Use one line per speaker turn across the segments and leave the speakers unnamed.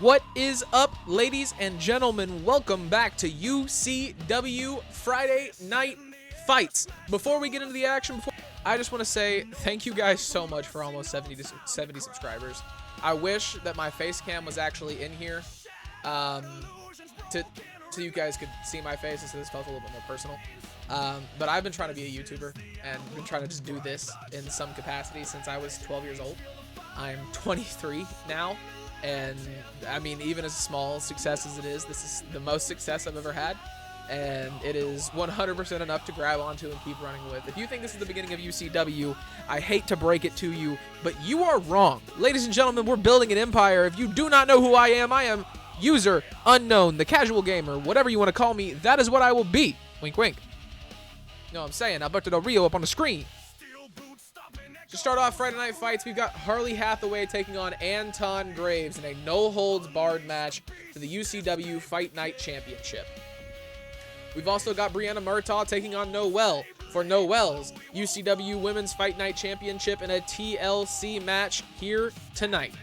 What is up, ladies and gentlemen? Welcome back to UCW Friday Night Fights. Before we get into the action, I just want to say thank you guys so much for almost 70 subscribers. I wish that my face cam was actually in here so you guys could see my face, so this felt a little bit more personal. But I've been trying to be a YouTuber and been trying to just do this in some capacity since I was 12 years old. I'm 23 now. And I mean, even as small success as it is, this is the most success I've ever had. And it is 100% enough to grab onto and keep running with. If you think this is the beginning of UCW, I hate to break it to you, but you are wrong. Ladies and gentlemen, we're building an empire. If you do not know who I am user unknown, the casual gamer, whatever you want to call me, that is what I will be. Wink, wink. You know what I'm saying? Alberto Del Rio up on the screen. To start off Friday Night Fights, we've got Harley Hathaway taking on Anton Graves in a no-holds-barred match for the UCW Fight Night Championship. We've also got Brianna Murtaugh taking on Noelle for Noelle's UCW Women's Fight Night Championship in a TLC match here tonight.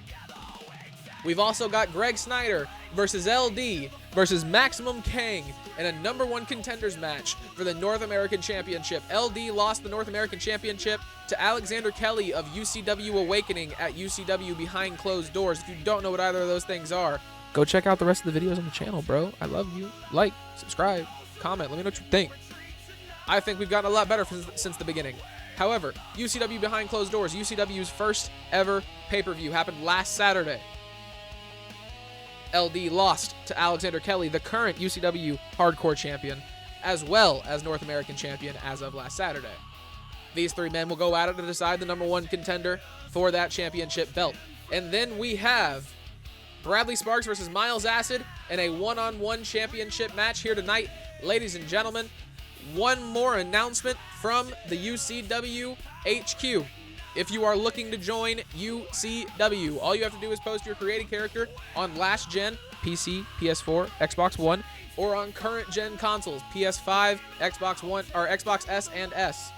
We've also got Greg Snyder versus LD versus Maximum Kang in a #1 contenders match for the North American Championship. LD lost the North American Championship to Alexander Kelly of UCW Awakening at UCW Behind Closed Doors. If you don't know what either of those things are, go check out the rest of the videos on the channel, bro. I love you. Like, subscribe, comment, let me know what you think. I think we've gotten a lot better since the beginning. However, UCW Behind Closed Doors, UCW's first ever pay-per-view, happened last Saturday. LD lost to Alexander Kelly, the current UCW Hardcore Champion, as well as North American Champion as of last Saturday. These three men will go at it to decide the #1 contender for that championship belt. And then we have Bradley Sparks versus Miles Acid in a one-on-one championship match here tonight. Ladies and gentlemen, one more announcement from the UCW HQ. If you are looking to join UCW, all you have to do is post your created character on last gen, PC, PS4, Xbox One, or on current gen consoles, PS5, Xbox One, or Xbox S and S.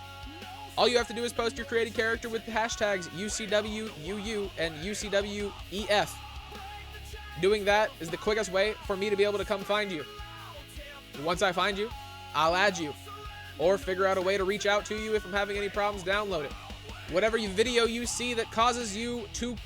All you have to do is post your created character with the hashtags UCWUU and UCWEF. Doing that is the quickest way for me to be able to come find you. Once I find you, I'll add you, or figure out a way to reach out to you if I'm having any problems. Download it. Whatever video you see that causes you to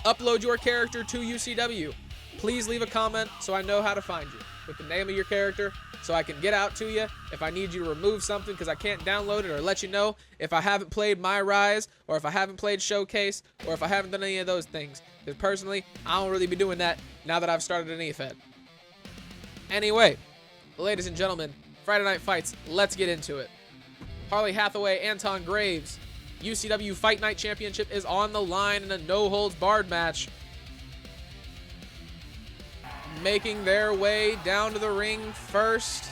upload your character to UCW, please leave a comment so I know how to find you with the name of your character so I can get out to you if I need you to remove something because I can't download it, or let you know if I haven't played My Rise, or if I haven't played Showcase, or if I haven't done any of those things. Because personally, I don't really be doing that now that I've started an EFED. Anyway, ladies and gentlemen, Friday Night Fights, let's get into it. Harley Hathaway, Anton Graves. UCW Fight Night Championship is on the line in a no-holds-barred match. Making their way down to the ring first,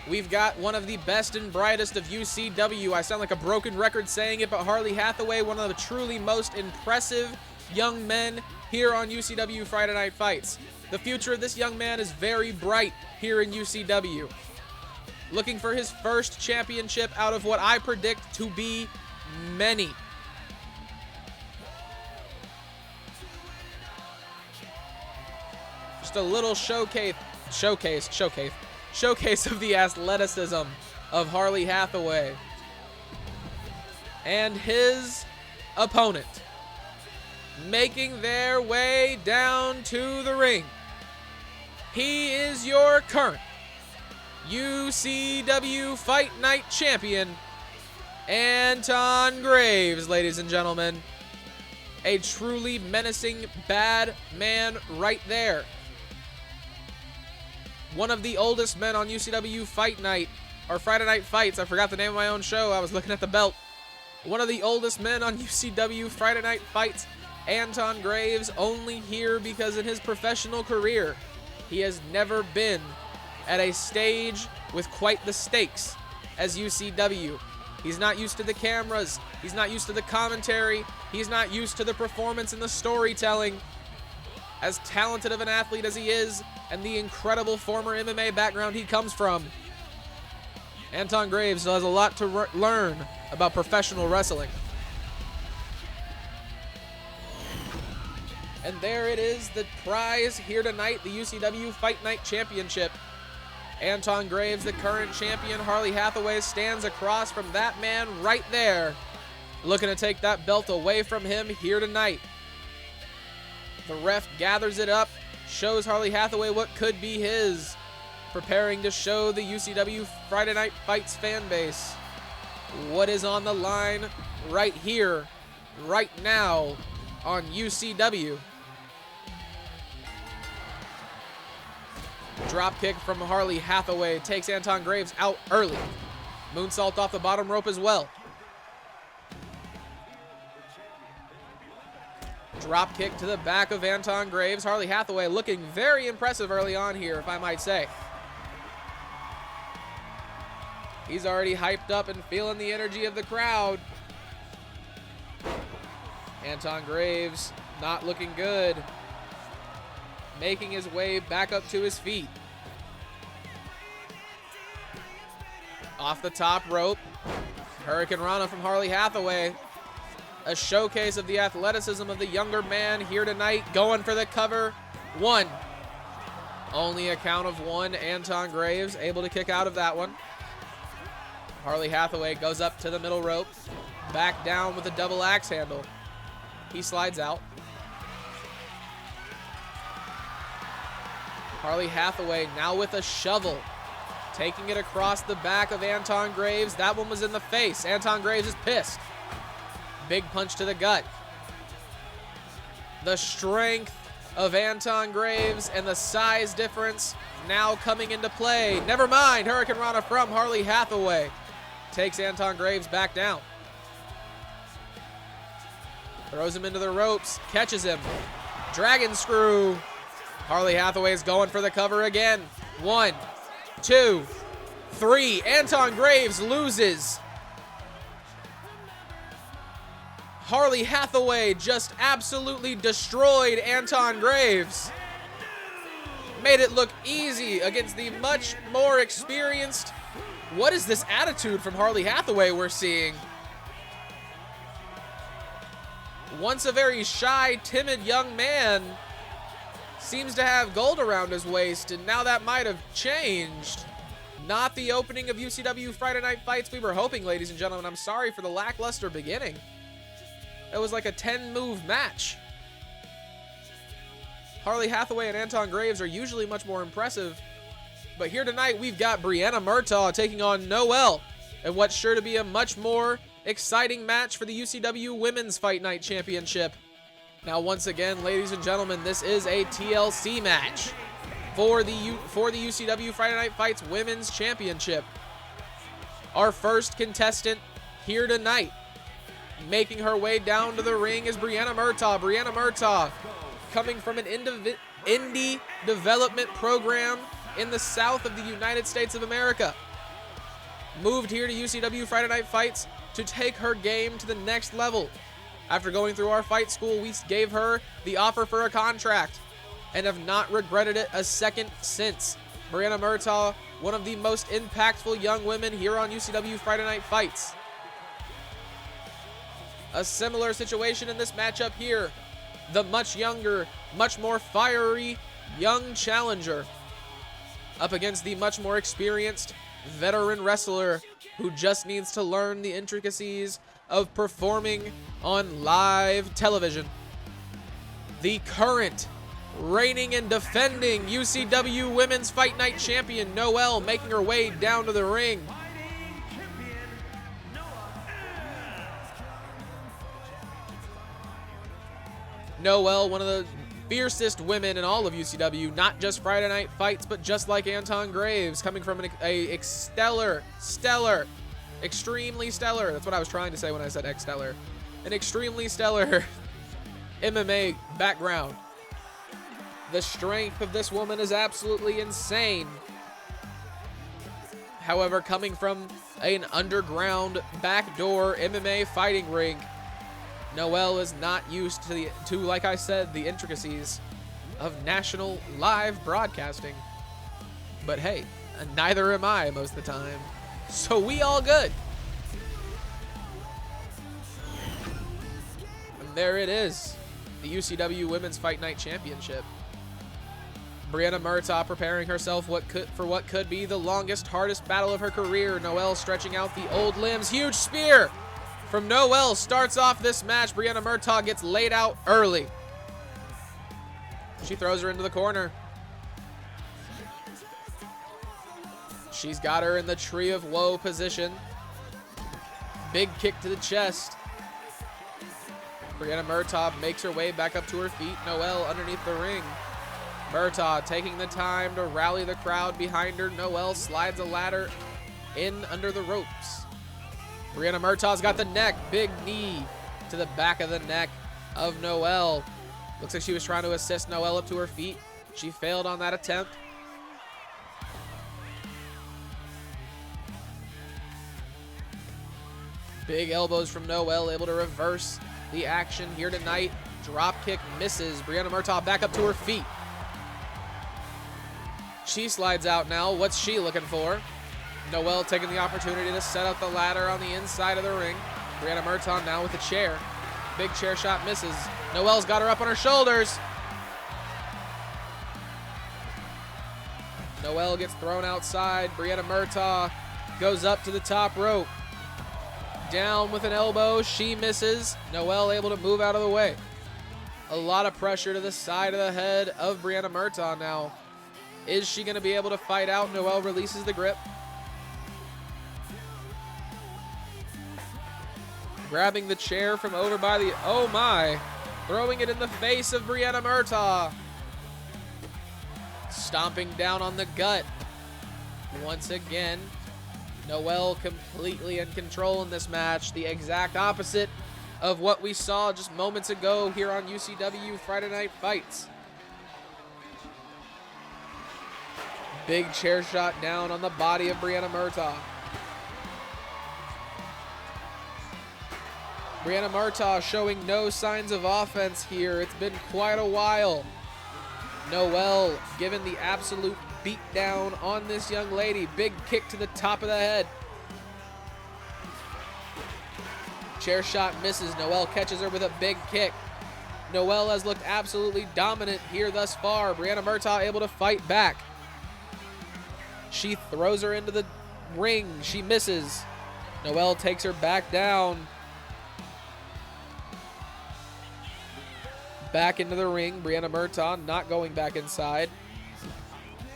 we've got one of the best and brightest of UCW. I sound like a broken record saying it, but Harley Hathaway, one of the truly most impressive young men here on UCW Friday Night Fights. The future of this young man is very bright here in UCW. Looking for his first championship out of what I predict to be many. Just a little showcase of the athleticism of Harley Hathaway. And his opponent, making their way down to the ring. He is your current UCW Fight Night Champion, Anton Graves, ladies and gentlemen. A truly menacing bad man right there. One of the oldest men on UCW Fight Night, or Friday Night Fights. I forgot the name of my own show. I was looking at the belt. One of the oldest men on UCW Friday Night Fights, Anton Graves, only here because in his professional career, he has never been at a stage with quite the stakes as UCW. He's not used to the cameras. He's not used to the commentary. He's not used to the performance and the storytelling. As talented of an athlete as he is, and the incredible former MMA background he comes from, Anton Graves still has a lot to learn about professional wrestling. And there it is, the prize here tonight, the UCW Fight Night Championship. Anton Graves, the current champion. Harley Hathaway stands across from that man right there, looking to take that belt away from him here tonight. The ref gathers it up, shows Harley Hathaway what could be his, preparing to show the UCW Friday Night Fights fan base what is on the line right here, right now on UCW. Drop kick from Harley Hathaway takes Anton Graves out early. Moonsault off the bottom rope as well. Drop kick to the back of Anton Graves. Harley Hathaway looking very impressive early on here, if I might say. He's already hyped up and feeling the energy of the crowd. Anton Graves not looking good, making his way back up to his feet. Off the top rope, Hurricane Rana from Harley Hathaway. A showcase of the athleticism of the younger man here tonight, going for the cover. One. Only a count of one. Anton Graves able to kick out of that one. Harley Hathaway goes up to the middle rope, back down with a double axe handle. He slides out. Harley Hathaway now with a shovel, taking it across the back of Anton Graves. That one was in the face. Anton Graves is pissed. Big punch to the gut. The strength of Anton Graves and the size difference now coming into play. Never mind. Hurricane Rana from Harley Hathaway takes Anton Graves back down. Throws him into the ropes. Catches him. Dragon screw. Harley Hathaway is going for the cover again. 1, 2, 3. Anton Graves loses. Harley Hathaway just absolutely destroyed Anton Graves. Made it look easy against the much more experienced. What is this attitude from Harley Hathaway we're seeing? Once a very shy, timid young man seems to have gold around his waist, and now that might have changed. Not the opening of UCW Friday Night Fights we were hoping, ladies and gentlemen. I'm sorry for the lackluster beginning. It was like a 10-move match. Harley Hathaway and Anton Graves are usually much more impressive, but here tonight we've got Brianna Murtaugh taking on Noelle in what's sure to be a much more exciting match for the UCW Women's Fight Night Championship. Now, once again, ladies and gentlemen, this is a TLC match for the UCW Friday Night Fights Women's Championship. Our first contestant here tonight, making her way down to the ring, is Brianna Murtaugh. Brianna Murtaugh, coming from an indie development program in the south of the United States of America. Moved here to UCW Friday Night Fights to take her game to the next level. After going through our fight school, we gave her the offer for a contract and have not regretted it a second since. Brianna Murtaugh, one of the most impactful young women here on UCW Friday Night Fights. A similar situation in this matchup here. The much younger, much more fiery young challenger up against the much more experienced veteran wrestler who just needs to learn the intricacies of performing on live television. The current reigning and defending UCW Women's Fight Night Champion, Noelle, making her way down to the ring. Noelle, one of the fiercest women in all of UCW, not just Friday Night Fights, but just like Anton Graves, coming from a extremely stellar, that's what I was trying to say when I said ex-stellar, an extremely stellar MMA background. The strength of this woman is absolutely insane. However, coming from an underground backdoor MMA fighting ring, Noelle is not used to, like I said, the intricacies of national live broadcasting. But hey, neither am I most of the time. So we all good. And there it is. the UCW Women's Fight Night Championship. Brianna Murtaugh preparing herself for what could be the longest, hardest battle of her career. Noelle stretching out the old limbs. Huge spear from Noelle starts off this match. Brianna Murtaugh gets laid out early. She throws her into the corner. She's got her in the Tree of Woe position. Big kick to the chest. Brianna Murtaugh makes her way back up to her feet. Noelle underneath the ring. Murtaugh taking the time to rally the crowd behind her. Noelle slides a ladder in under the ropes. Brianna Murtaugh's got the neck. Big knee to the back of the neck of Noelle. Looks like she was trying to assist Noelle up to her feet. She failed on that attempt. Big elbows from Noelle, able to reverse the action here tonight. Drop kick misses. Brianna Murtaugh back up to her feet. She slides out now. What's she looking for? Noelle taking the opportunity to set up the ladder on the inside of the ring. Brianna Murtaugh now with a chair. Big chair shot misses. Noelle's got her up on her shoulders. Noelle gets thrown outside. Brianna Murtaugh goes up to the top rope. Down with an elbow. She misses. Noelle able to move out of the way. A lot of pressure to the side of the head of Brianna Murtaugh now. Is she going to be able to fight out? Noelle releases the grip. Grabbing the chair from over by the... Oh my! Throwing it in the face of Brianna Murtaugh. Stomping down on the gut. Once again, Noelle completely in control in this match. The exact opposite of what we saw just moments ago here on UCW Friday Night Fights. Big chair shot down on the body of Brianna Murtaugh. Brianna Murtaugh showing no signs of offense here. It's been quite a while. Noelle given the absolute beat down on this young lady. Big kick to the top of the head. Chair shot misses. Noelle catches her with a big kick. Noelle has looked absolutely dominant here thus far. Brianna Murtaugh able to fight back. She throws her into the ring. She misses. Noelle takes her back down. Back into the ring. Brianna Murtaugh not going back inside.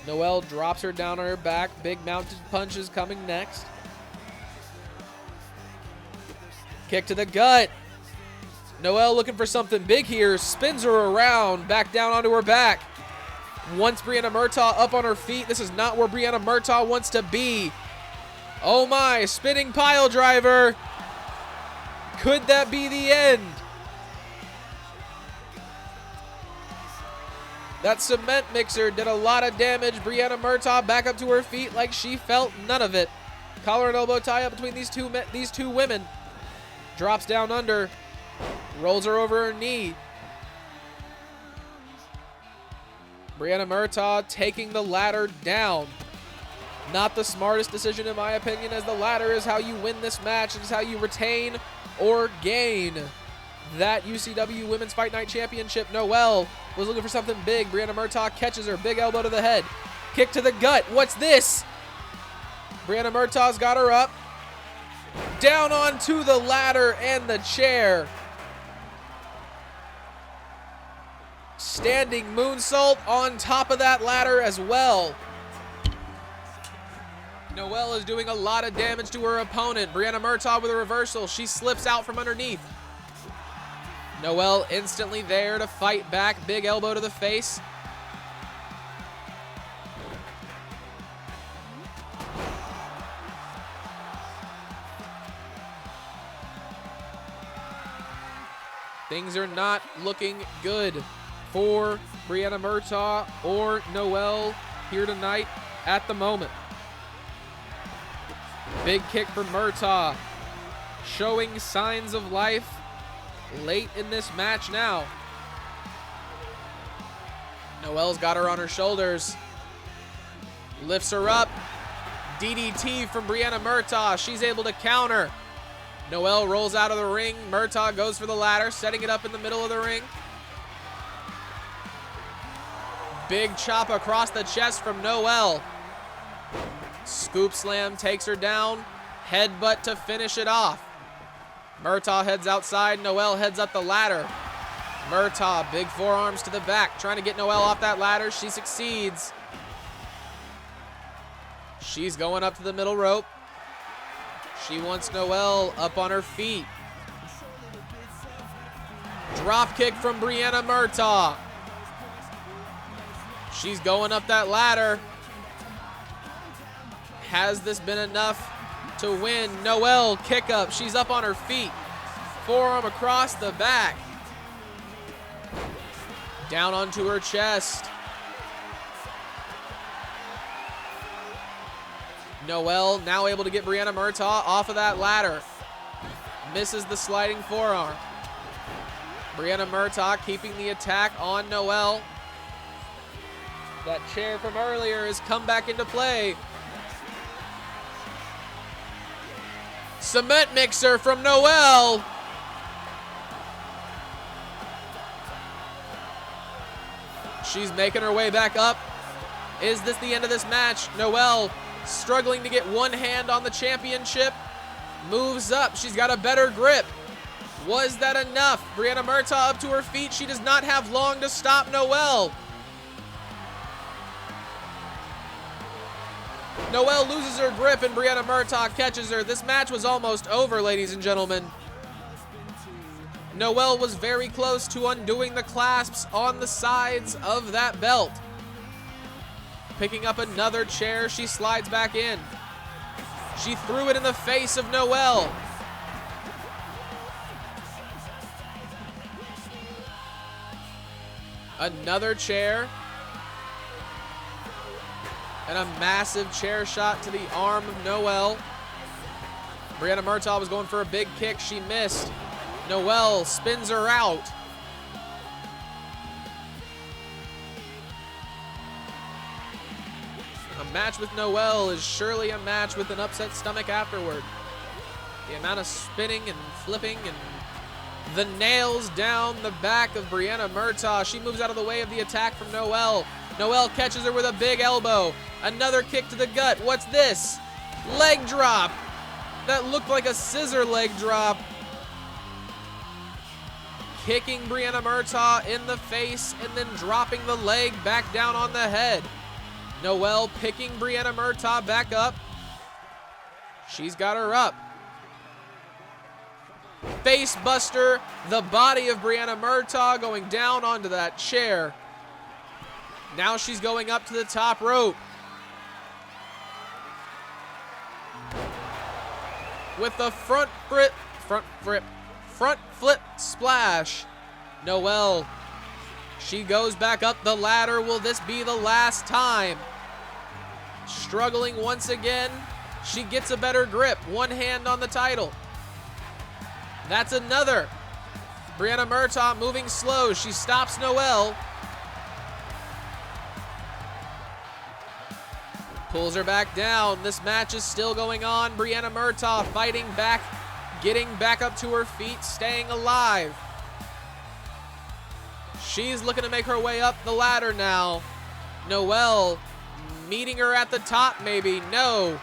Noelle drops her down on her back. Big mounted punches coming next. Kick to the gut. Noelle looking for something big here. Spins her around. Back down onto her back. Once Brianna Murtaugh up on her feet. This is not where Brianna Murtaugh wants to be. Oh my, spinning pile driver. Could that be the end? That cement mixer did a lot of damage. Brianna Murtaugh back up to her feet like she felt none of it. Collar and elbow tie up between these two women. Drops down under. Rolls her over her knee. Brianna Murtaugh taking the ladder down. Not the smartest decision in my opinion, as the ladder is how you win this match. It is how you retain or gain that UCW Women's Fight Night Championship. Noelle was looking for something big. Brianna Murtaugh catches her. Big elbow to the head. Kick to the gut. What's this? Brianna Murtaugh's got her up. Down onto the ladder and the chair. Standing moonsault on top of that ladder as well. Noelle is doing a lot of damage to her opponent. Brianna Murtaugh with a reversal. She slips out from underneath. Noelle instantly there to fight back. Big elbow to the face. Things are not looking good for Brianna Murtaugh or Noelle here tonight at the moment. Big kick for Murtaugh, showing signs of life late in this match now. Noelle's got her on her shoulders. Lifts her up. DDT from Brianna Murtaugh. She's able to counter. Noelle rolls out of the ring. Murtaugh goes for the ladder, setting it up in the middle of the ring. Big chop across the chest from Noelle. Scoop slam takes her down. Headbutt to finish it off. Murtaugh heads outside. Noelle heads up the ladder. Murtaugh, big forearms to the back, trying to get Noelle off that ladder. She succeeds. She's going up to the middle rope. She wants Noelle up on her feet. Drop kick from Brianna Murtaugh. She's going up that ladder. Has this been enough to win? Noelle, kick up. She's up on her feet. Forearm across the back. Down onto her chest. Noelle now able to get Brianna Murtaugh off of that ladder. Misses the sliding forearm. Brianna Murtaugh keeping the attack on Noelle. That chair from earlier has come back into play. Cement mixer from Noelle. She's making her way back up. Is this the end of this match? Noelle struggling to get one hand on the championship. Moves up. She's got a better grip. Was that enough? Brianna Murtaugh up to her feet. She does not have long to stop Noelle. Noelle loses her grip and Brianna Murtaugh catches her. This match was almost over, ladies and gentlemen. Noelle was very close to undoing the clasps on the sides of that belt. Picking up another chair, she slides back in. She threw it in the face of Noelle. Another chair. And a massive chair shot to the arm of Noelle. Brianna Murtaugh was going for a big kick. She missed. Noelle spins her out. A match with Noelle is surely a match with an upset stomach afterward. The amount of spinning and flipping and the nails down the back of Brianna Murtaugh. She moves out of the way of the attack from Noelle. Noelle catches her with a big elbow. Another kick to the gut. What's this? Leg drop. That looked like a scissor leg drop. Kicking Brianna Murtaugh in the face and then dropping the leg back down on the head. Noelle picking Brianna Murtaugh back up. She's got her up. Face buster, the body of Brianna Murtaugh going down onto that chair. Now she's going up to the top rope. With the front flip splash. Noelle, she goes back up the ladder. Will this be the last time? Struggling once again. She gets a better grip. One hand on the title. That's another. Brianna Murtaugh moving slow. She stops Noelle. Pulls her back down. This match is still going on. Brianna Murtaugh fighting back, getting back up to her feet, staying alive. She's looking to make her way up the ladder now. Noelle meeting her at the top maybe. No.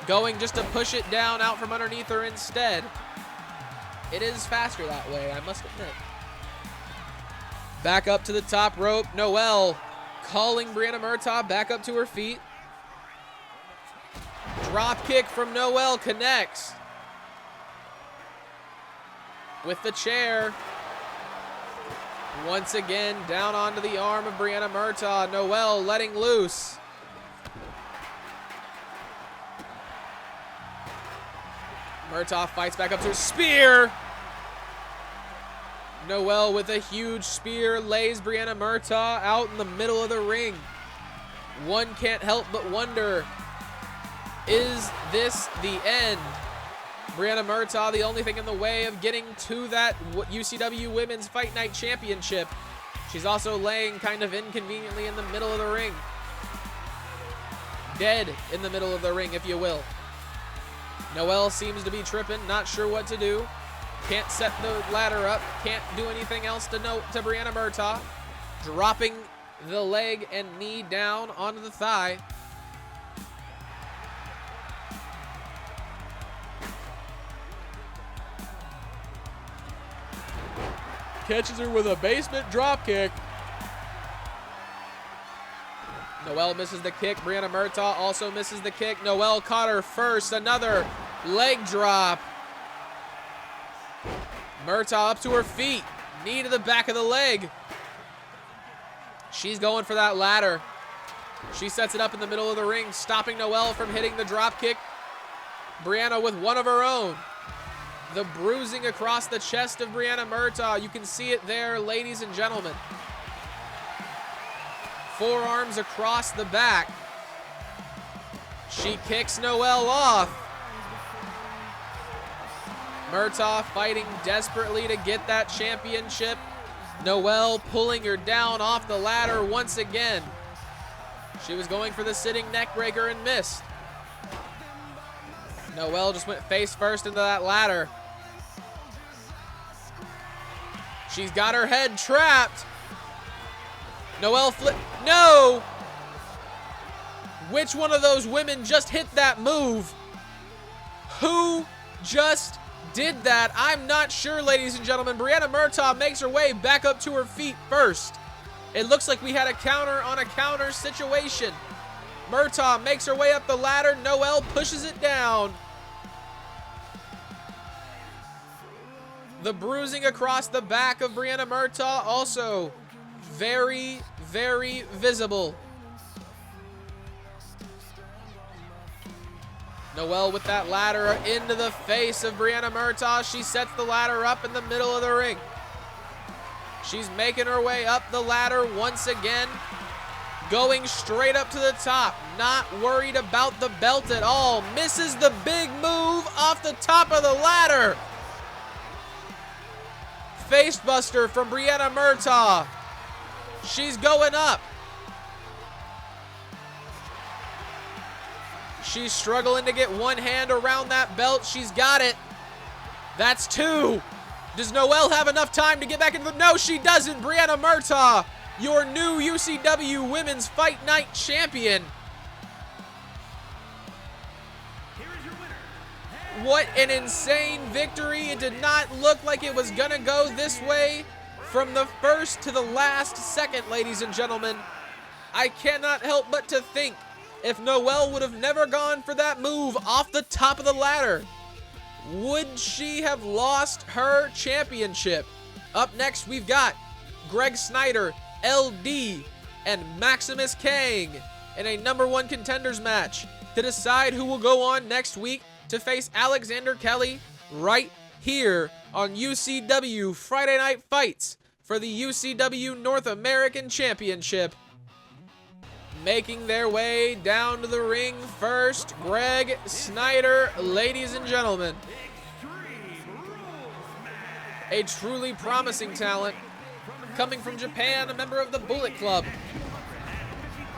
Going just to push it down out from underneath her instead. It is faster that way, I must admit. Back up to the top rope. Noelle calling Brianna Murtaugh back up to her feet. Drop kick from Noelle connects. With the chair. Once again, down onto the arm of Brianna Murtaugh. Noelle letting loose. Murtaugh fights back up to a spear. Noelle with a huge spear lays Brianna Murtaugh out in the middle of the ring. One can't help but wonder, is this the end? Brianna Murtaugh, the only thing in the way of getting to that UCW Women's Fight Night Championship. She's also laying kind of inconveniently in the middle of the ring. Dead in the middle of the ring, if you will. Noelle seems to be tripping, not sure what to do. Can't set the ladder up, can't do anything else to Brianna Murtaugh. Dropping the leg and knee down onto the thigh. Catches her with a basement drop kick. Noelle misses the kick. Brianna Murtaugh also misses the kick. Noelle caught her first. Another leg drop. Murtaugh up to her feet. Knee to the back of the leg. She's going for that ladder. She sets it up in the middle of the ring, stopping Noelle from hitting the drop kick. Brianna with one of her own. The bruising across the chest of Brianna Murtaugh. You can see it there, ladies and gentlemen. Forearms across the back. She kicks Noelle off. Murtaugh fighting desperately to get that championship. Noelle pulling her down off the ladder once again. She was going for the sitting neckbreaker and missed. Noelle just went face first into that ladder. She's got her head trapped. Noelle flip. No! Which one of those women just hit that move? Who just did that? I'm not sure, ladies and gentlemen. Brianna Murtaugh makes her way back up to her feet first. It looks like we had a counter on a counter situation. Murtaugh makes her way up the ladder. Noelle pushes it down. The bruising across the back of Brianna Murtaugh also very, very visible. Noelle with that ladder into the face of Brianna Murtaugh. She sets the ladder up in the middle of the ring. She's making her way up the ladder once again, going straight up to the top, not worried about the belt at all. Misses the big move off the top of the ladder. Facebuster from Brianna Murtaugh. She's going up. She's struggling to get one hand around that belt. She's got it. That's two. Does Noelle have enough time to get back into the... No, she doesn't. Brianna Murtaugh, your new UCW Women's Fight Night Champion. What an insane victory. It did not look like it was going to go this way from the first to the last second, ladies and gentlemen. I cannot help but to think if Noelle would have never gone for that move off the top of the ladder, would she have lost her championship? Up next, we've got Greg Snyder, LD, and Maximus Kang in a #1 contenders match to decide who will go on next week to face Alexander Kelly right here on UCW Friday Night Fights for the UCW North American Championship. Making their way down to the ring first, Greg Snyder, ladies and gentlemen. A truly promising talent, coming from Japan, a member of the Bullet Club.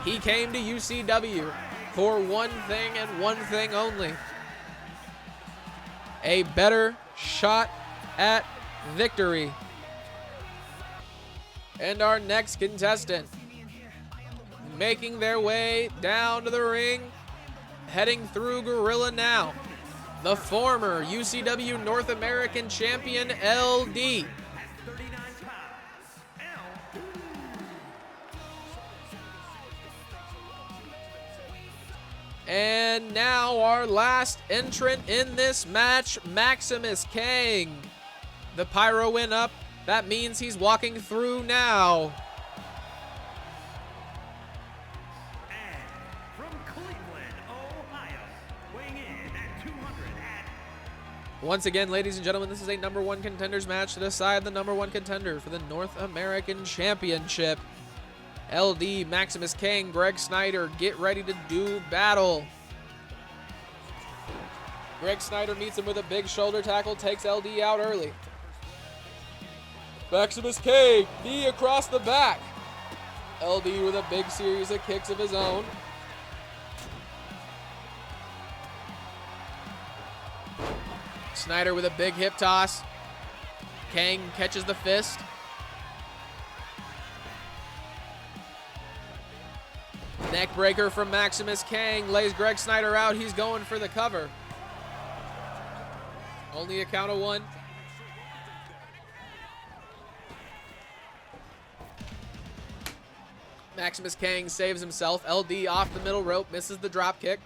He came to UCW for one thing and one thing only: a better shot at victory. And our next contestant, making their way down to the ring, heading through Gorilla now, the former UCW North American Champion, LD. And now our last entrant in this match, Maximus Kang. The pyro went up. That means he's walking through now. Once again, ladies and gentlemen, this is a #1 contenders match to decide the #1 contender for the North American Championship. LD, Maximus Kang, Greg Snyder, get ready to do battle. Greg Snyder meets him with a big shoulder tackle, takes LD out early. Maximus Kang, knee across the back. LD with a big series of kicks of his own. Snyder with a big hip toss. Kang catches the fist. Neck breaker from Maximus Kang lays Greg Snyder out. He's going for the cover. Only a count of 1. Maximus Kang saves himself. LD off the middle rope, misses the drop kick.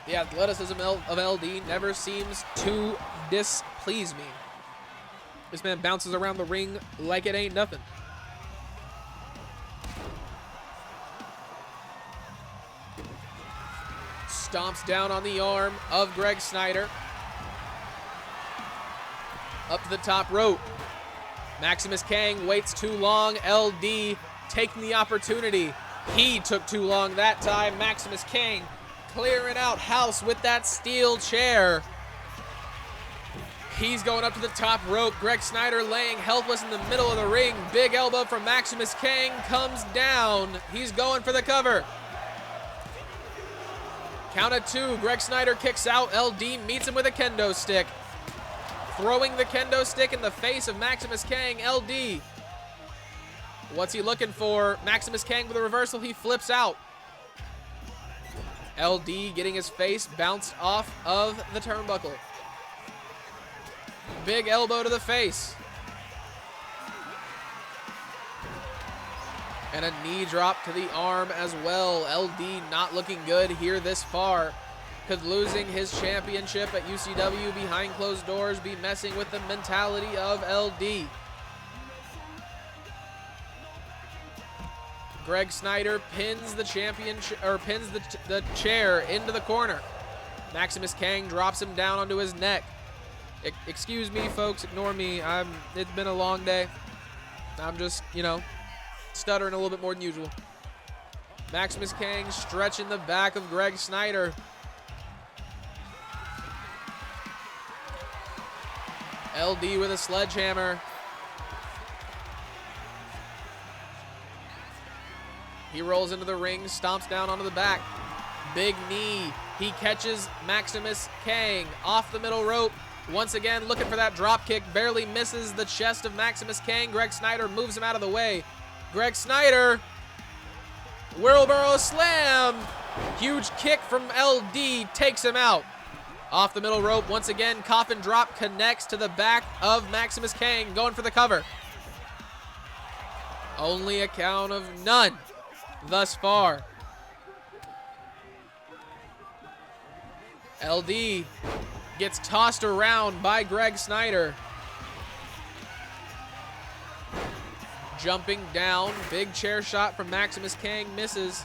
The athleticism of LD never seems to displease me. This man bounces around the ring like it ain't nothing. Stomps down on the arm of Greg Snyder. Up to the top rope. Maximus Kang waits too long. LD taking the opportunity. He took too long that time. Maximus Kang clearing out house with that steel chair. He's going up to the top rope. Greg Snyder laying helpless in the middle of the ring. Big elbow from Maximus Kang comes down. He's going for the cover. Count of 2. Greg Snyder kicks out. LD meets him with a kendo stick. Throwing the kendo stick in the face of Maximus Kang. LD. What's he looking for? Maximus Kang with a reversal. He flips out. LD getting his face bounced off of the turnbuckle. Big elbow to the face. And a knee drop to the arm as well. LD not looking good here this far. Could losing his championship at UCW behind closed doors be messing with the mentality of LD? Greg Snyder pins the championship, or pins the chair into the corner. Maximus Kang drops him down onto his neck. Excuse me, folks. Ignore me. It's been a long day. I'm just, stuttering a little bit more than usual. Maximus Kang stretching the back of Greg Snyder. LD with a sledgehammer. He rolls into the ring, stomps down onto the back. Big knee. He catches Maximus Kang off the middle rope. Once again, looking for that drop kick. Barely misses the chest of Maximus Kang. Greg Snyder moves him out of the way. Greg Snyder. Wheelbarrow slam. Huge kick from LD. Takes him out. Off the middle rope. Once again, coffin drop connects to the back of Maximus Kang. Going for the cover. Only a count of none thus far. LD gets tossed around by Greg Snyder. Jumping down. Big chair shot from Maximus Kang. Misses.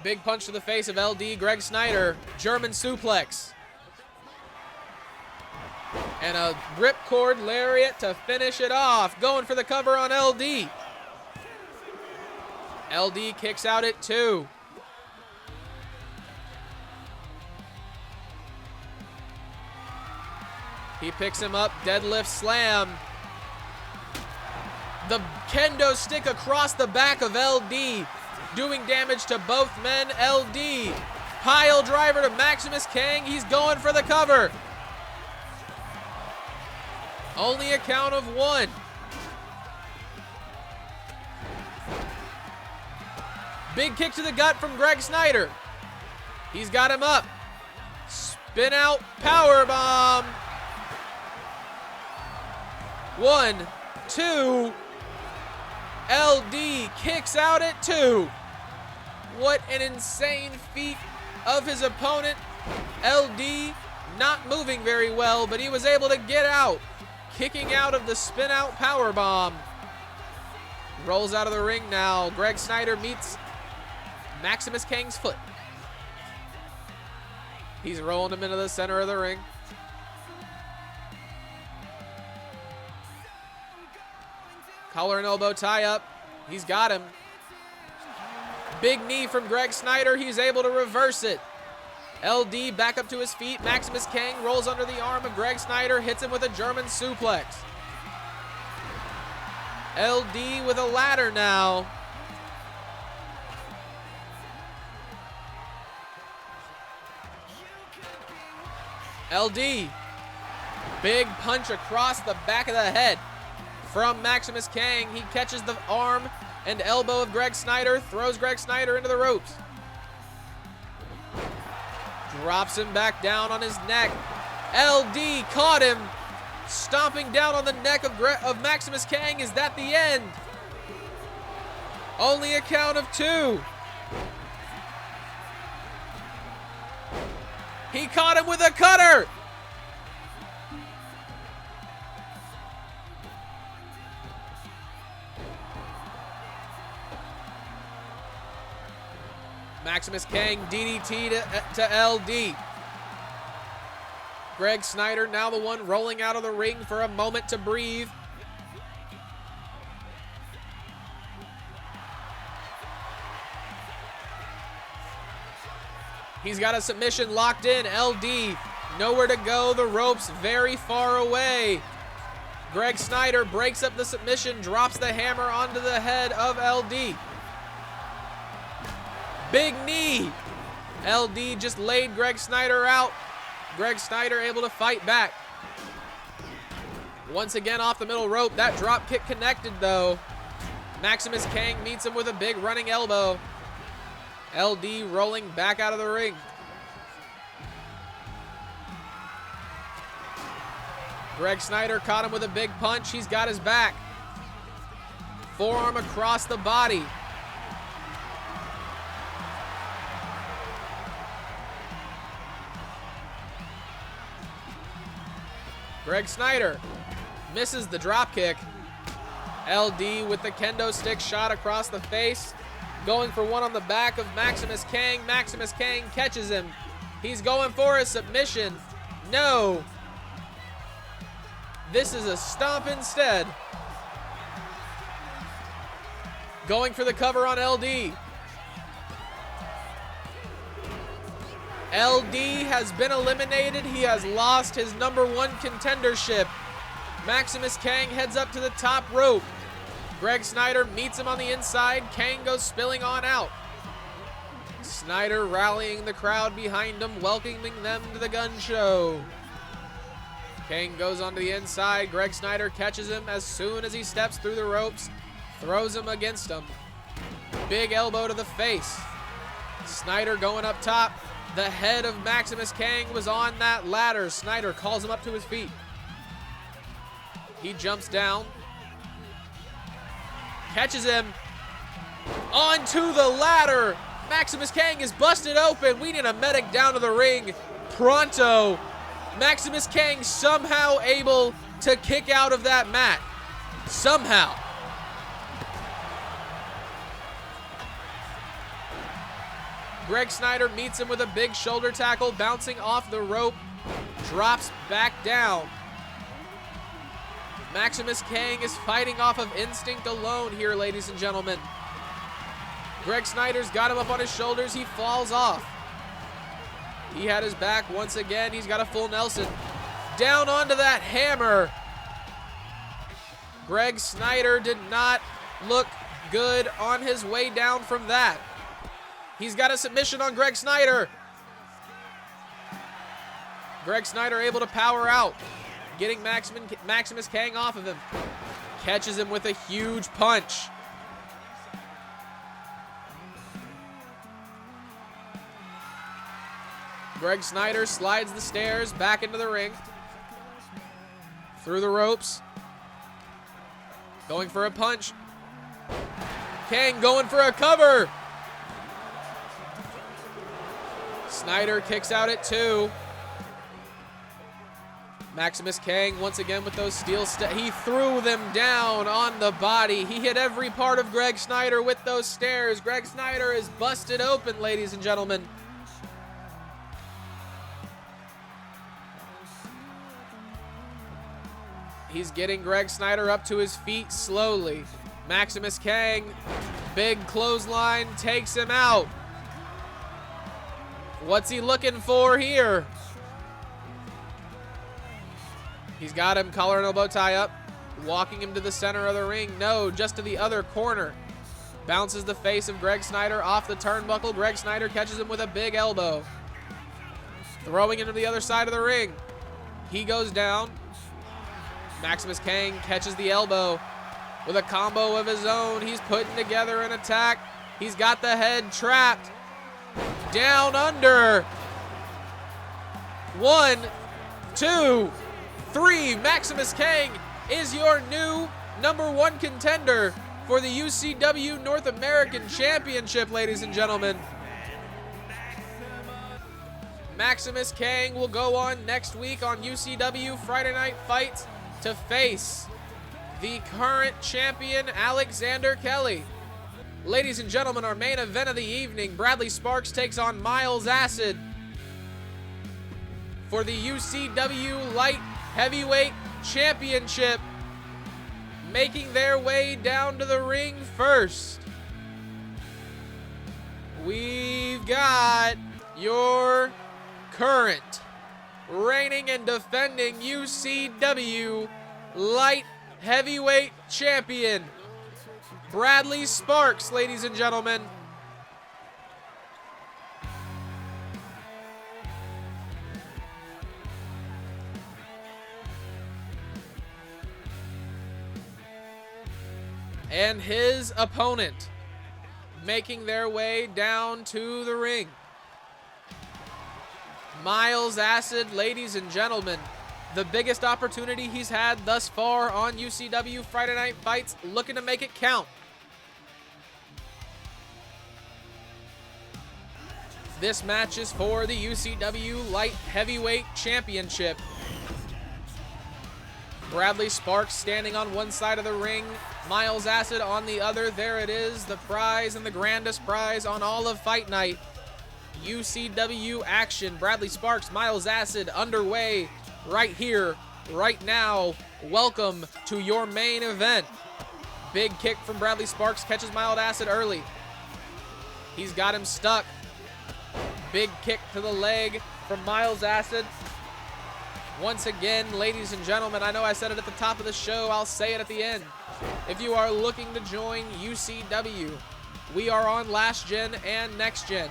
Big punch to the face of LD. Greg Snyder. German suplex. And a ripcord lariat to finish it off. Going for the cover on LD. LD kicks out at 2. He picks him up. Deadlift slam. The kendo stick across the back of LD. Doing damage to both men. LD. Pile driver to Maximus Kang. He's going for the cover. Only a count of 1. Big kick to the gut from Greg Snyder. He's got him up. Spin out power bomb. 1, 2. LD kicks out at 2. What an insane feat of his opponent. LD not moving very well, but he was able to get out. Kicking out of the spin out power bomb. Rolls out of the ring now. Greg Snyder meets Maximus Kang's foot. He's rolling him into the center of the ring. Collar and elbow tie up. He's got him. Big knee from Greg Snyder. He's able to reverse it. LD back up to his feet. Maximus Kang rolls under the arm of Greg Snyder. Hits him with a German suplex. LD with a ladder now. LD. Big punch across the back of the head from Maximus Kang. He catches the arm and elbow of Greg Snyder, throws Greg Snyder into the ropes. Drops him back down on his neck. LD caught him, stomping down on the neck of Maximus Kang. Is that the end? Only a count of 2. He caught him with a cutter. Maximus Kang DDT to LD. Greg Snyder now the one rolling out of the ring for a moment to breathe. He's got a submission locked in. LD nowhere to go. The ropes very far away. Greg Snyder breaks up the submission, drops the hammer onto the head of LD. Big knee. LD just laid Greg Snyder out. Greg Snyder able to fight back. Once again off the middle rope. That drop kick connected though. Maximus Kang meets him with a big running elbow. LD rolling back out of the ring. Greg Snyder caught him with a big punch. He's got his back. Forearm across the body. Greg Snyder misses the drop kick. LD with the kendo stick shot across the face. Going for one on the back of Maximus Kang. Maximus Kang catches him. He's going for a submission. No. This is a stomp instead. Going for the cover on LD. LD has been eliminated. He has lost his #1 contendership. Maximus Kang heads up to the top rope. Greg Snyder meets him on the inside. Kang goes spilling on out. Snyder rallying the crowd behind him, welcoming them to the gun show. Kang goes onto the inside. Greg Snyder catches him as soon as he steps through the ropes, throws him against him. Big elbow to the face. Snyder going up top. The head of Maximus Kang was on that ladder. Snyder calls him up to his feet. He jumps down. Catches him. Onto the ladder. Maximus Kang is busted open. We need a medic down to the ring. Pronto. Maximus Kang somehow able to kick out of that mat. Somehow. Greg Snyder meets him with a big shoulder tackle, bouncing off the rope, drops back down. Maximus Kang is fighting off of instinct alone here, ladies and gentlemen. Greg Snyder's got him up on his shoulders. He falls off. He had his back once again. He's got a full Nelson. Down onto that hammer. Greg Snyder did not look good on his way down from that. He's got a submission on Greg Snyder. Greg Snyder able to power out, getting Maximus Kang off of him. Catches him with a huge punch. Greg Snyder slides the stairs back into the ring. Through the ropes. Going for a punch. Kang going for a cover. Snyder kicks out at 2. Maximus Kang once again with those steel he threw them down on the body. He hit every part of Greg Snyder with those stairs. Greg Snyder is busted open, ladies and gentlemen. He's getting Greg Snyder up to his feet slowly. Maximus Kang, big clothesline, takes him out. What's he looking for here? He's got him collar and elbow tie up, walking him to the center of the ring. No, just to the other corner. Bounces the face of Greg Snyder off the turnbuckle. Greg Snyder catches him with a big elbow. Throwing him to the other side of the ring. He goes down. Maximus Kang catches the elbow with a combo of his own. He's putting together an attack. He's got the head trapped. Down under. 1, 2, 3. Maximus Kang is your new #1 contender for the UCW North American Championship, ladies and gentlemen. Maximus Kang will go on next week on UCW Friday Night Fights to face the current champion, Alexander Kelly. Ladies and gentlemen, our main event of the evening, Bradley Sparks takes on Miles Acid for the UCW Light Heavyweight Championship. Making their way down to the ring first, we've got your current reigning and defending UCW Light Heavyweight Champion, Bradley Sparks, ladies and gentlemen. And his opponent making their way down to the ring, Miles Acid, ladies and gentlemen. The biggest opportunity he's had thus far on UCW Friday Night Fights, looking to make it count. This match is for the UCW Light Heavyweight Championship. Bradley Sparks standing on one side of the ring, Miles Acid on the other. There it is, the prize and the grandest prize on all of Fight Night. UCW action. Bradley Sparks, Miles Acid underway right here, right now. Welcome to your main event. Big kick from Bradley Sparks, catches Miles Acid early. He's got him stuck. Big kick to the leg from Miles Acid. Once again, ladies and gentlemen, I know I said it at the top of the show, I'll say it at the end. If you are looking to join UCW, we are on Last Gen and Next Gen.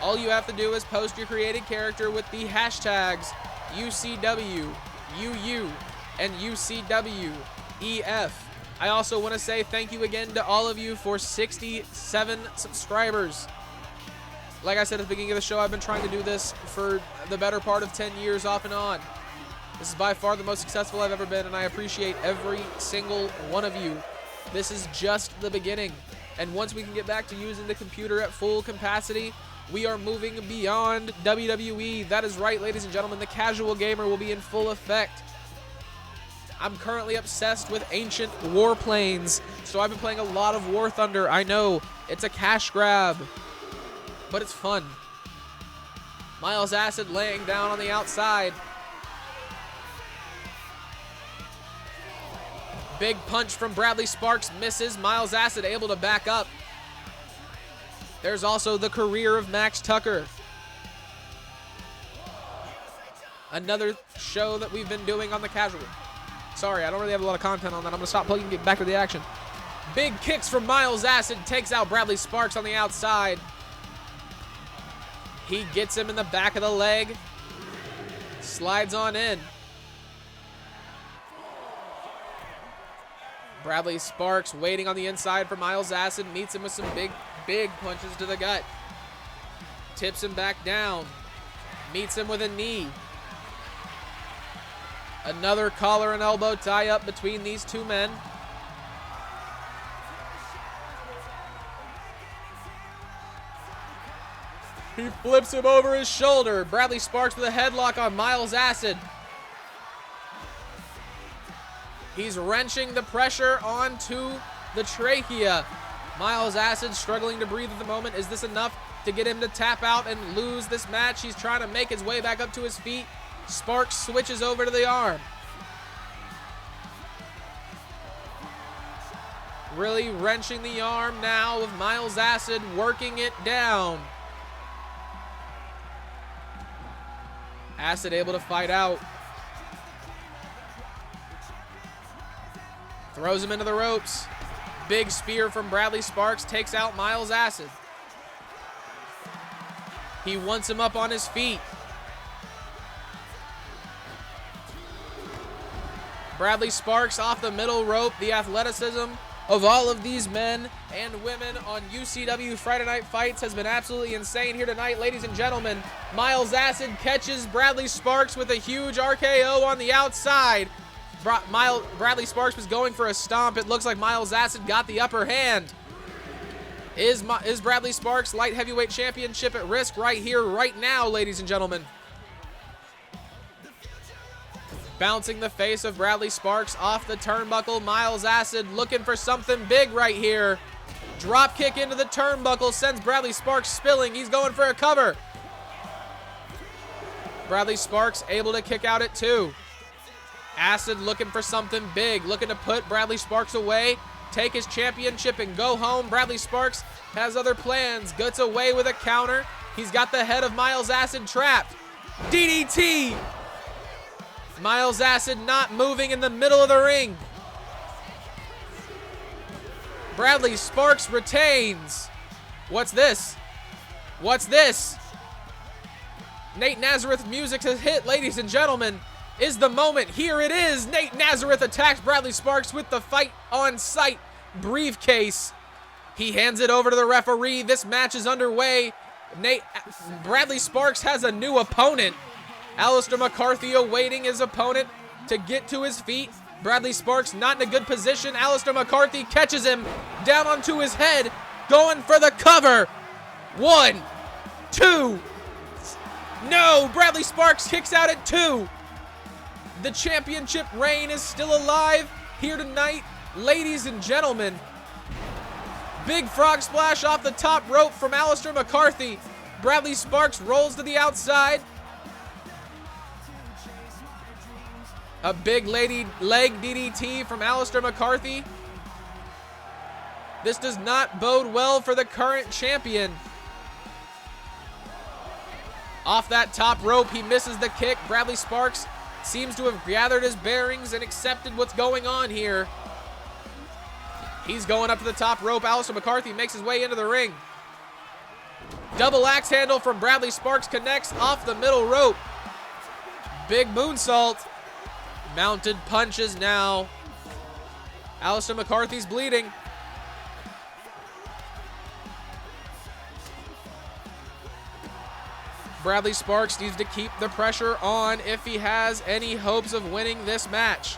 All you have to do is post your created character with the hashtags UCW, UU, and UCWEF. I also want to say thank you again to all of you for 67 subscribers. Like I said at the beginning of the show, I've been trying to do this for the better part of 10 years off and on. This is by far the most successful I've ever been, and I appreciate every single one of you. This is just the beginning. And once we can get back to using the computer at full capacity, we are moving beyond WWE. That is right, ladies and gentlemen, the casual gamer will be in full effect. I'm currently obsessed with ancient warplanes, so I've been playing a lot of War Thunder. I know, it's a cash grab, but it's fun. Miles Acid laying down on the outside. Big punch from Bradley Sparks misses. Miles Acid able to back up. There's also the career of Max Tucker. Another show that we've been doing on the casual. Sorry, I don't really have a lot of content on that. I'm going to stop plugging and get back to the action. Big kicks from Miles Acid. Takes out Bradley Sparks on the outside. He gets him in the back of the leg. Slides on in. Bradley Sparks waiting on the inside for Miles Acid. Meets him with some big punches to the gut. Tips him back down. Meets him with a knee. Another collar and elbow tie up between these two men. He flips him over his shoulder. Bradley Sparks with a headlock on Miles Acid. He's wrenching the pressure onto the trachea. Miles Acid struggling to breathe at the moment. Is this enough to get him to tap out and lose this match? He's trying to make his way back up to his feet. Sparks switches over to the arm. Really wrenching the arm now with Miles Acid working it down. Acid able to fight out. Throws him into the ropes. Big spear from Bradley Sparks takes out Miles Acid. He wants him up on his feet. Bradley Sparks off the middle rope. The athleticism of all of these men and women on UCW Friday Night Fights has been absolutely insane here tonight, ladies and gentlemen. Miles Acid catches Bradley Sparks with a huge RKO on the outside. Bradley Sparks was going for a stomp. It looks like Miles Acid got the upper hand. Is Bradley Sparks light heavyweight championship at risk right here, right now, ladies and gentlemen? Bouncing the face of Bradley Sparks off the turnbuckle. Miles Acid looking for something big right here. Drop kick into the turnbuckle sends Bradley Sparks spilling. He's going for a cover. Bradley Sparks able to kick out at 2. Acid looking for something big, looking to put Bradley Sparks away, take his championship and go home. Bradley Sparks has other plans, gets away with a counter. He's got the head of Miles Acid trapped. DDT! Miles Acid not moving in the middle of the ring. Bradley Sparks retains. What's this? What's this? Nate Nazareth music has hit, ladies and gentlemen. Is the moment. Here it is. Nate Nazareth attacks Bradley Sparks with the fight on sight briefcase. He hands it over to the referee. This match is underway. Bradley Sparks has a new opponent. Alistair McCarthy awaiting his opponent to get to his feet. Bradley Sparks not in a good position. Alistair McCarthy catches him down onto his head, going for the cover. 1, 2. No, Bradley Sparks kicks out at 2. The championship reign is still alive here tonight, ladies and gentlemen. Big frog splash off the top rope from Alistair McCarthy. Bradley Sparks rolls to the outside. A big leg DDT from Alistair McCarthy. This does not bode well for the current champion. Off that top rope, he misses the kick. Bradley Sparks seems to have gathered his bearings and accepted what's going on here. He's going up to the top rope. Alistair McCarthy makes his way into the ring. Double axe handle from Bradley Sparks connects off the middle rope. Big moonsault. Mounted punches now. Alistair McCarthy's bleeding. Bradley Sparks needs to keep the pressure on if he has any hopes of winning this match.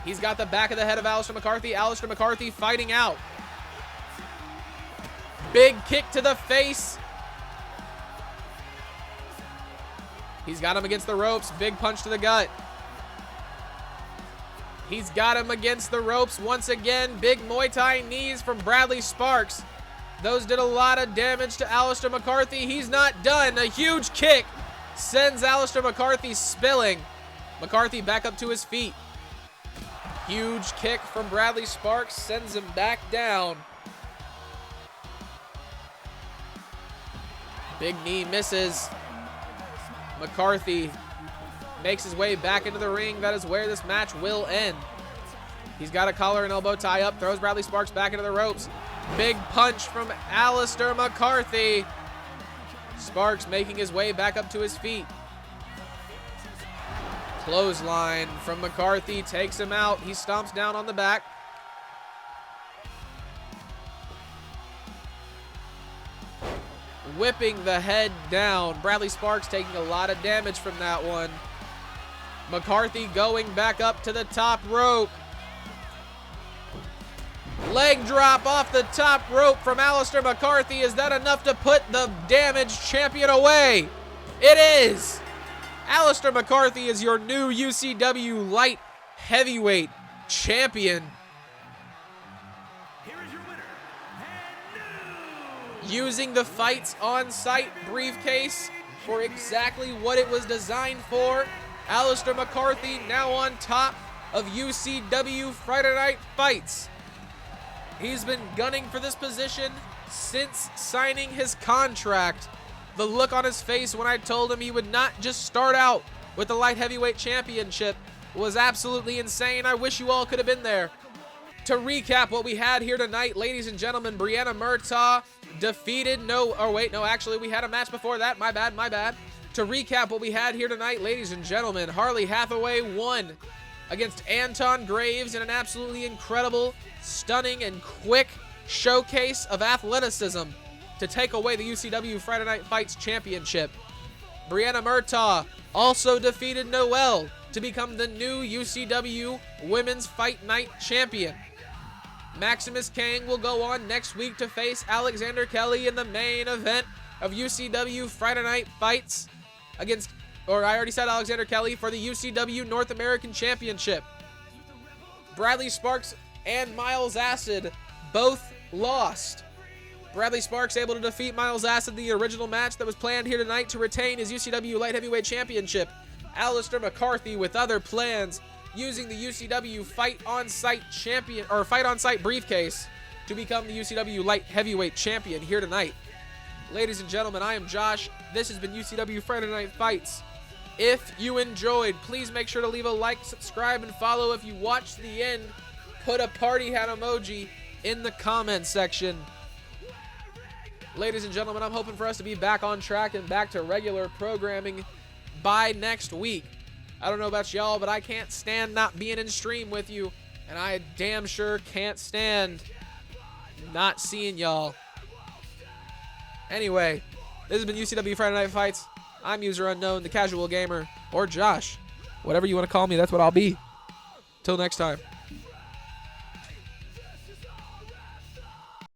He's got the back of the head of Alistair McCarthy. Alistair McCarthy fighting out. Big kick to the face. He's got him against the ropes. Big punch to the gut. He's got him against the ropes once again. Big Muay Thai knees from Bradley Sparks. Those did a lot of damage to Alistair McCarthy. He's not done. A huge kick sends Alistair McCarthy spilling. McCarthy back up to his feet. Huge kick from Bradley Sparks sends him back down. Big knee misses. McCarthy makes his way back into the ring. That is where this match will end. He's got a collar and elbow tie up. Throws Bradley Sparks back into the ropes. Big punch from Alistair McCarthy. Sparks making his way back up to his feet. Clothesline from McCarthy takes him out. He stomps down on the back. Whipping the head down. Bradley Sparks taking a lot of damage from that one. McCarthy going back up to the top rope. Leg drop off the top rope from Alistair McCarthy. Is that enough to put the damaged champion away? It is. Alistair McCarthy is your new UCW light heavyweight champion.
Here is your winner, and
Using the fights on site briefcase for exactly what it was designed for. Alistair McCarthy now on top of UCW Friday Night Fights. He's been gunning for this position since signing his contract. The look on his face when I told him he would not just start out with the light heavyweight championship was absolutely insane. I wish you all could have been there. To recap what we had here tonight, ladies and gentlemen, Brianna Murtaugh defeated actually we had a match before that. My bad. To recap what we had here tonight, ladies and gentlemen, Harley Hathaway won against Anton Graves in an absolutely incredible, stunning, and quick showcase of athleticism to take away the UCW Friday Night Fights Championship. Brianna Murtaugh also defeated Noelle to become the new UCW Women's Fight Night Champion. Maximus Kang will go on next week to face Alexander Kelly in the main event of UCW Friday Night Fights against, or I already said Alexander Kelly, for the UCW North American Championship. Bradley Sparks and Miles Acid both lost. Bradley Sparks able to defeat Miles Acid in the original match that was planned here tonight to retain his UCW Light Heavyweight Championship. Alistair McCarthy with other plans, using the UCW Fight On Site champion, or Fight On Site briefcase, to become the UCW Light Heavyweight Champion here tonight. Ladies and gentlemen, I am Josh. This has been UCW Friday Night Fights. If you enjoyed, please make sure to leave a like, subscribe, and follow. If you watched the end, put a party hat emoji in the comment section. Ladies and gentlemen, I'm hoping for us to be back on track and back to regular programming by next week. I don't know about y'all, but I can't stand not being in stream with you, and I damn sure can't stand not seeing y'all. Anyway, this has been UCW Friday Night Fights. I'm User Unknown, the Casual Gamer, or Josh. Whatever you want to call me, that's what I'll be. Till next time.